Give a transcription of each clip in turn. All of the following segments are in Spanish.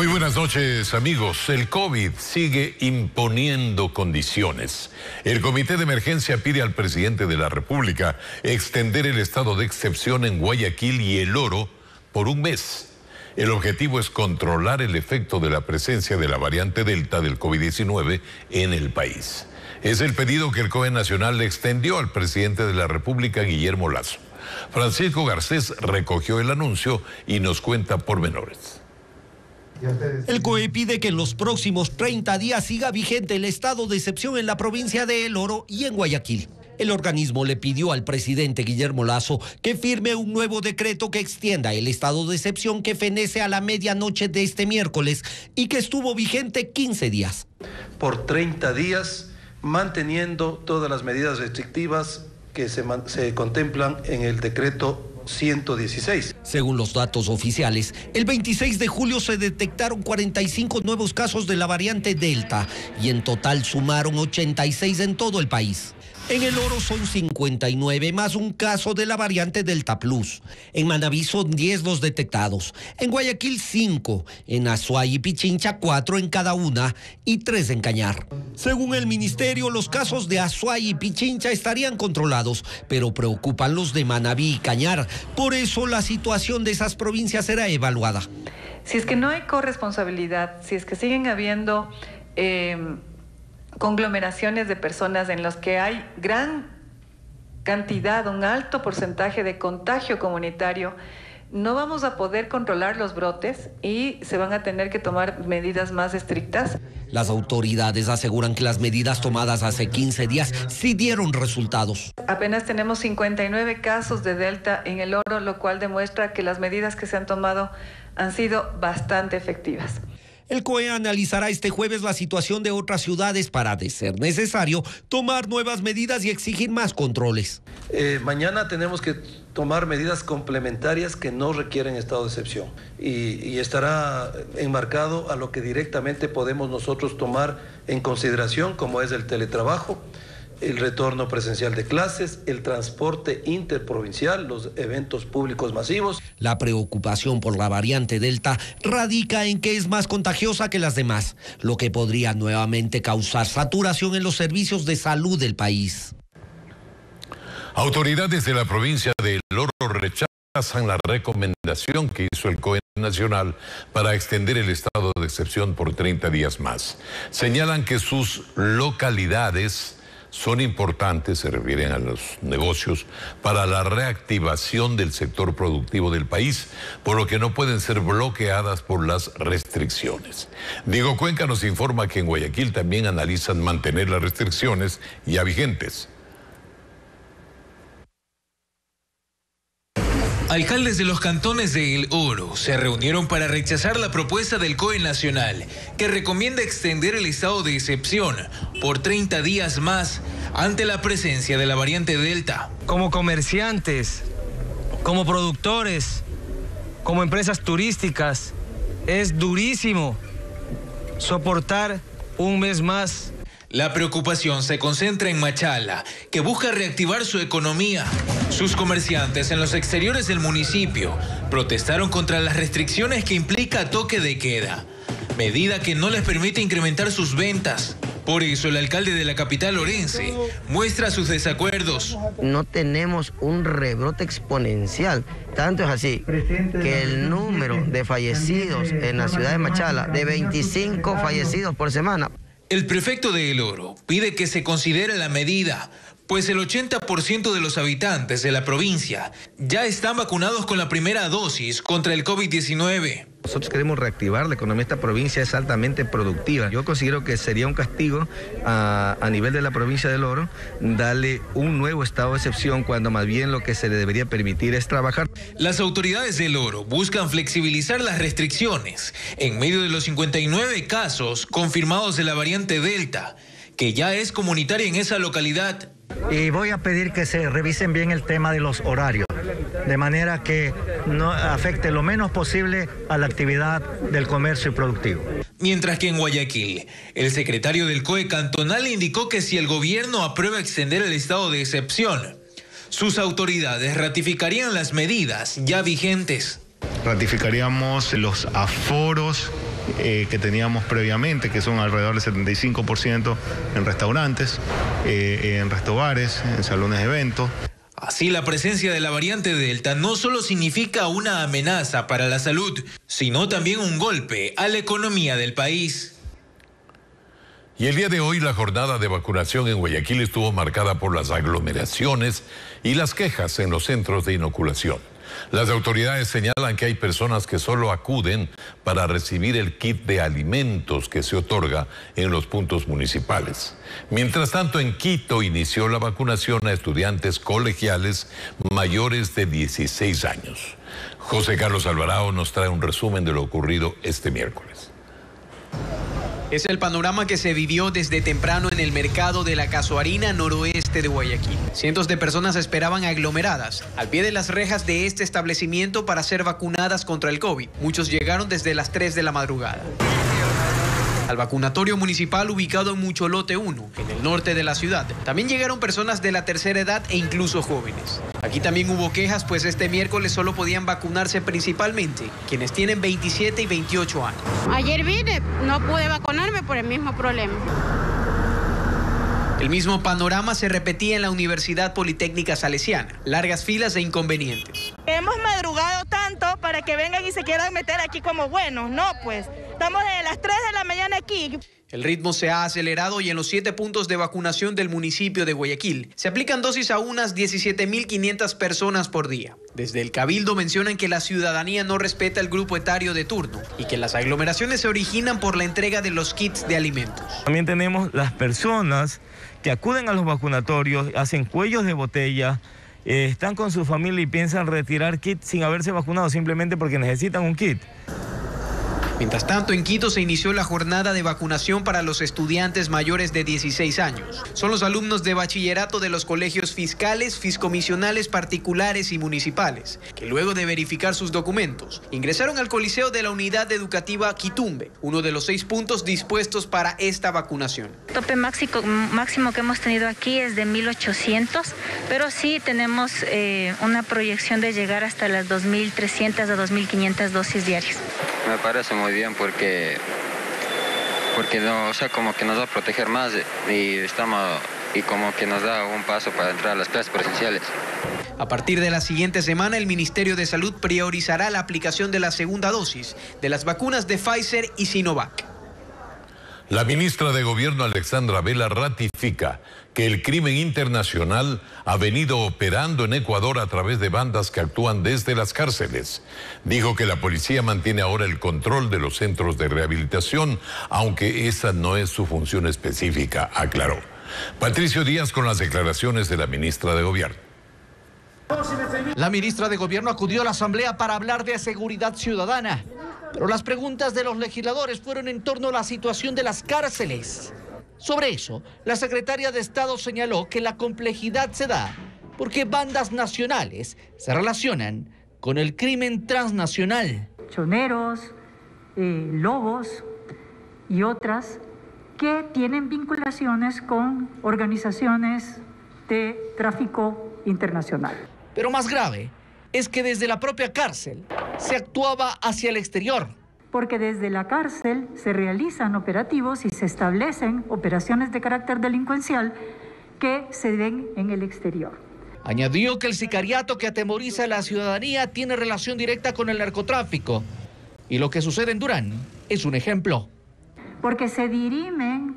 Muy buenas noches, amigos. El COVID sigue imponiendo condiciones. El Comité de Emergencia pide al presidente de la República extender el estado de excepción en Guayaquil y El Oro por un mes. El objetivo es controlar el efecto de la presencia de la variante Delta del COVID-19 en el país. Es el pedido que el COE Nacional le extendió al presidente de la República, Guillermo Lasso. Francisco Garcés recogió el anuncio y nos cuenta pormenores. El COE pide que en los próximos 30 días siga vigente el estado de excepción en la provincia de El Oro y en Guayaquil. El organismo le pidió al presidente Guillermo Lasso que firme un nuevo decreto que extienda el estado de excepción que fenece a la medianoche de este miércoles y que estuvo vigente 15 días. Por 30 días, manteniendo todas las medidas restrictivas que se contemplan en el decreto 116. Según los datos oficiales, el 26 de julio se detectaron 45 nuevos casos de la variante Delta y en total sumaron 86 en todo el país. En El Oro son 59 más un caso de la variante Delta Plus. En Manabí son 10 los detectados. En Guayaquil 5. En Azuay y Pichincha 4 en cada una y 3 en Cañar. Según el ministerio, los casos de Azuay y Pichincha estarían controlados, pero preocupan los de Manabí y Cañar. Por eso la situación de esas provincias será evaluada. Si es que no hay corresponsabilidad, si es que siguen habiendo conglomeraciones de personas en las que hay gran cantidad, un alto porcentaje de contagio comunitario, no vamos a poder controlar los brotes y se van a tener que tomar medidas más estrictas. Las autoridades aseguran que las medidas tomadas hace 15 días sí dieron resultados. Apenas tenemos 59 casos de Delta en El Oro, lo cual demuestra que las medidas que se han tomado han sido bastante efectivas. El COE analizará este jueves la situación de otras ciudades para, de ser necesario, tomar nuevas medidas y exigir más controles. Mañana tenemos que tomar medidas complementarias que no requieren estado de excepción y estará enmarcado a lo que directamente podemos nosotros tomar en consideración, como es el teletrabajo, el retorno presencial de clases, el transporte interprovincial, los eventos públicos masivos. La preocupación por la variante Delta radica en que es más contagiosa que las demás, lo que podría nuevamente causar saturación en los servicios de salud del país. Autoridades de la provincia de El Oro rechazan la recomendación que hizo el COE Nacional para extender el estado de excepción por 30 días más. Señalan que sus localidades son importantes, se refieren a los negocios, para la reactivación del sector productivo del país, por lo que no pueden ser bloqueadas por las restricciones. Diego Cuenca nos informa que en Guayaquil también analizan mantener las restricciones ya vigentes. Alcaldes de los cantones de El Oro se reunieron para rechazar la propuesta del COE Nacional que recomienda extender el estado de excepción por 30 días más ante la presencia de la variante Delta. Como comerciantes, como productores, como empresas turísticas, es durísimo soportar un mes más. La preocupación se concentra en Machala, que busca reactivar su economía. Sus comerciantes en los exteriores del municipio protestaron contra las restricciones que implica toque de queda, medida que no les permite incrementar sus ventas. Por eso el alcalde de la capital orense muestra sus desacuerdos. No tenemos un rebrote exponencial, tanto es así que el número de fallecidos en la ciudad de Machala, de 25 fallecidos por semana. El prefecto de El Oro pide que se considere la medida, pues el 80% de los habitantes de la provincia ya están vacunados con la primera dosis contra el COVID-19. Nosotros queremos reactivar la economía de esta provincia, es altamente productiva. Yo considero que sería un castigo a nivel de la provincia del Oro darle un nuevo estado de excepción cuando más bien lo que se le debería permitir es trabajar. Las autoridades del Oro buscan flexibilizar las restricciones en medio de los 59 casos confirmados de la variante Delta, que ya es comunitaria en esa localidad. Y voy a pedir que se revisen bien el tema de los horarios, de manera que no afecte lo menos posible a la actividad del comercio productivo. Mientras que en Guayaquil, el secretario del COE cantonal indicó que si el gobierno aprueba extender el estado de excepción, sus autoridades ratificarían las medidas ya vigentes. Ratificaríamos los aforos que teníamos previamente, que son alrededor del 75% en restaurantes, en restobares, en salones de eventos. Así, la presencia de la variante Delta no solo significa una amenaza para la salud, sino también un golpe a la economía del país. Y el día de hoy la jornada de vacunación en Guayaquil estuvo marcada por las aglomeraciones y las quejas en los centros de inoculación. Las autoridades señalan que hay personas que solo acuden para recibir el kit de alimentos que se otorga en los puntos municipales. Mientras tanto, en Quito inició la vacunación a estudiantes colegiales mayores de 16 años. José Carlos Alvarado nos trae un resumen de lo ocurrido este miércoles. Es el panorama que se vivió desde temprano en el mercado de la Casuarina noroeste de Guayaquil. Cientos de personas esperaban aglomeradas al pie de las rejas de este establecimiento para ser vacunadas contra el COVID. Muchos llegaron desde las 3 de la madrugada. Al vacunatorio municipal ubicado en Mucholote 1, en el norte de la ciudad, también llegaron personas de la tercera edad e incluso jóvenes. Aquí también hubo quejas, pues este miércoles solo podían vacunarse principalmente quienes tienen 27 y 28 años. Ayer vine, no pude vacunarme por el mismo problema. El mismo panorama se repetía en la Universidad Politécnica Salesiana. Largas filas e inconvenientes. Hemos madrugado tanto para que vengan y se quieran meter aquí como buenos. No, pues, estamos desde las 3 de la mañana aquí. El ritmo se ha acelerado y en los 7 puntos de vacunación del municipio de Guayaquil se aplican dosis a unas 17.500 personas por día. Desde el Cabildo mencionan que la ciudadanía no respeta el grupo etario de turno y que las aglomeraciones se originan por la entrega de los kits de alimentos. También tenemos las personas que acuden a los vacunatorios, hacen cuellos de botella, están con su familia y piensan retirar kit sin haberse vacunado simplemente porque necesitan un kit. Mientras tanto, en Quito se inició la jornada de vacunación para los estudiantes mayores de 16 años. Son los alumnos de bachillerato de los colegios fiscales, fiscomisionales particulares y municipales, que luego de verificar sus documentos, ingresaron al Coliseo de la Unidad Educativa Quitumbe, uno de los 6 puntos dispuestos para esta vacunación. El tope máximo que hemos tenido aquí es de 1.800, pero sí tenemos una proyección de llegar hasta las 2.300 a 2.500 dosis diarias. Me parece muy bien porque no, o sea, como que nos va a proteger más y como que nos da un paso para entrar a las clases presenciales. A partir de la siguiente semana, el Ministerio de Salud priorizará la aplicación de la segunda dosis de las vacunas de Pfizer y Sinovac. La ministra de Gobierno, Alexandra Vela, ratifica que el crimen internacional ha venido operando en Ecuador a través de bandas que actúan desde las cárceles. Dijo que la policía mantiene ahora el control de los centros de rehabilitación, aunque esa no es su función específica, aclaró. Patricio Díaz con las declaraciones de la ministra de Gobierno. La ministra de Gobierno acudió a la Asamblea para hablar de seguridad ciudadana, pero las preguntas de los legisladores fueron en torno a la situación de las cárceles. Sobre eso, la secretaria de Estado señaló que la complejidad se da porque bandas nacionales se relacionan con el crimen transnacional. Choneros, lobos y otras que tienen vinculaciones con organizaciones de tráfico internacional. Pero más grave es que desde la propia cárcel se actuaba hacia el exterior. Porque desde la cárcel se realizan operativos y se establecen operaciones de carácter delincuencial que se ven en el exterior. Añadió que el sicariato que atemoriza a la ciudadanía tiene relación directa con el narcotráfico. Y lo que sucede en Durán es un ejemplo. Porque se dirimen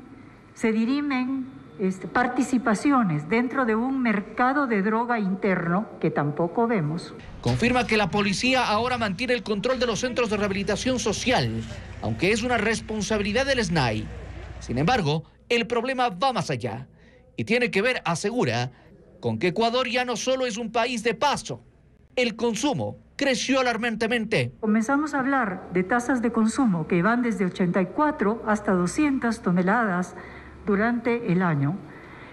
participaciones dentro de un mercado de droga interno que tampoco vemos. Confirma que la policía ahora mantiene el control de los centros de rehabilitación social, aunque es una responsabilidad del SNAI. Sin embargo, el problema va más allá y tiene que ver, asegura, con que Ecuador ya no solo es un país de paso. El consumo creció alarmantemente. Comenzamos a hablar de tasas de consumo que van desde 84 hasta 200 toneladas durante el año.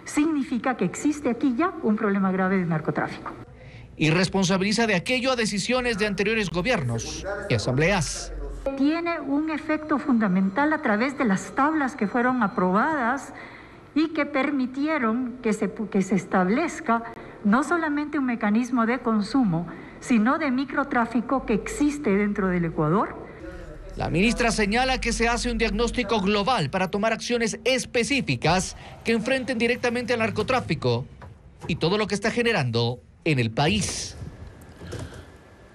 Significa que existe aquí ya un problema grave de narcotráfico. Y responsabiliza de aquello a decisiones de anteriores gobiernos y asambleas. Tiene un efecto fundamental a través de las tablas que fueron aprobadas y que permitieron que se establezca no solamente un mecanismo de consumo, sino de microtráfico que existe dentro del Ecuador. La ministra señala que se hace un diagnóstico global para tomar acciones específicas que enfrenten directamente al narcotráfico y todo lo que está generando en el país.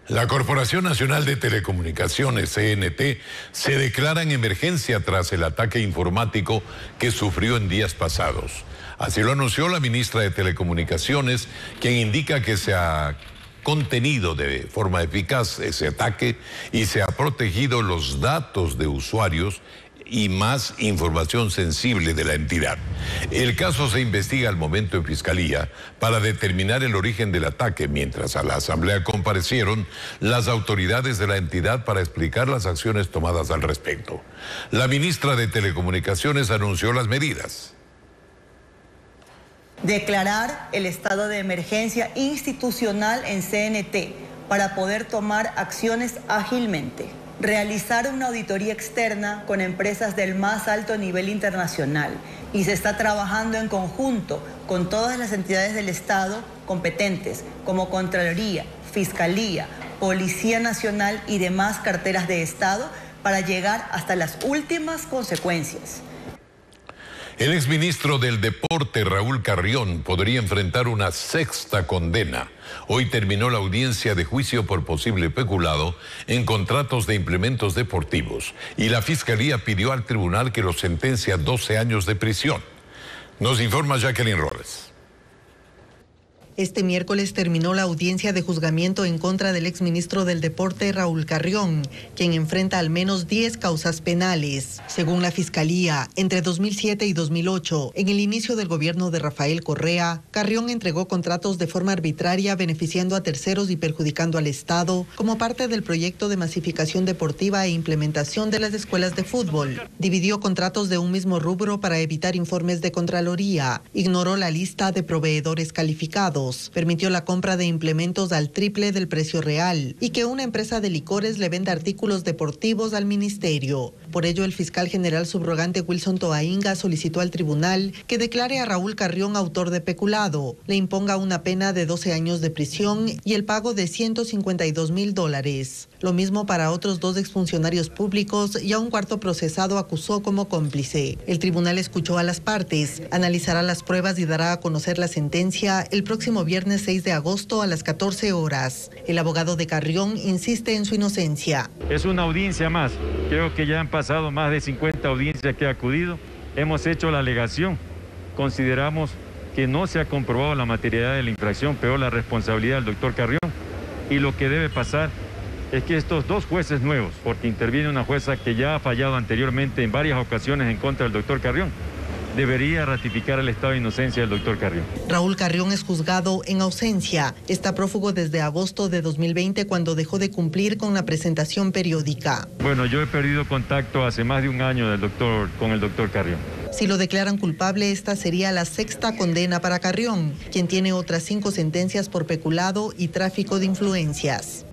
La Corporación Nacional de Telecomunicaciones, CNT, se declara en emergencia tras el ataque informático que sufrió en días pasados. Así lo anunció la ministra de Telecomunicaciones, quien indica que se ha contenido de forma eficaz ese ataque y se ha protegido los datos de usuarios y más información sensible de la entidad. El caso se investiga al momento en Fiscalía para determinar el origen del ataque, mientras a la Asamblea comparecieron las autoridades de la entidad para explicar las acciones tomadas al respecto. La ministra de Telecomunicaciones anunció las medidas. Declarar el estado de emergencia institucional en CNT para poder tomar acciones ágilmente. Realizar una auditoría externa con empresas del más alto nivel internacional y se está trabajando en conjunto con todas las entidades del Estado competentes como Contraloría, Fiscalía, Policía Nacional y demás carteras de Estado para llegar hasta las últimas consecuencias. El exministro del Deporte, Raúl Carrión, podría enfrentar una sexta condena. Hoy terminó la audiencia de juicio por posible peculado en contratos de implementos deportivos y la Fiscalía pidió al tribunal que lo sentencie a 12 años de prisión. Nos informa Jacqueline Robles. Este miércoles terminó la audiencia de juzgamiento en contra del exministro del Deporte, Raúl Carrión, quien enfrenta al menos 10 causas penales. Según la Fiscalía, entre 2007 y 2008, en el inicio del gobierno de Rafael Correa, Carrión entregó contratos de forma arbitraria beneficiando a terceros y perjudicando al Estado como parte del proyecto de masificación deportiva e implementación de las escuelas de fútbol. Dividió contratos de un mismo rubro para evitar informes de Contraloría, ignoró la lista de proveedores calificados, permitió la compra de implementos al triple del precio real y que una empresa de licores le venda artículos deportivos al ministerio. Por ello, el fiscal general subrogante Wilson Toainga solicitó al tribunal que declare a Raúl Carrión autor de peculado, le imponga una pena de 12 años de prisión y el pago de $152,000. Lo mismo para otros 2 exfuncionarios públicos y a un cuarto procesado acusó como cómplice. El tribunal escuchó a las partes, analizará las pruebas y dará a conocer la sentencia el próximo viernes 6 de agosto a las 14 horas. El abogado de Carrión insiste en su inocencia. Es una audiencia más. Creo que ya han pasado más de 50 audiencias que he acudido. Hemos hecho la alegación. Consideramos que no se ha comprobado la materialidad de la infracción, peor la responsabilidad del doctor Carrión. Y lo que debe pasar es que estos 2 jueces nuevos, porque interviene una jueza que ya ha fallado anteriormente en varias ocasiones en contra del doctor Carrión, debería ratificar el estado de inocencia del doctor Carrión. Raúl Carrión es juzgado en ausencia. Está prófugo desde agosto de 2020 cuando dejó de cumplir con la presentación periódica. Bueno, yo he perdido contacto hace más de un año con el doctor Carrión. Si lo declaran culpable, esta sería la 6ª condena para Carrión, quien tiene otras 5 sentencias por peculado y tráfico de influencias.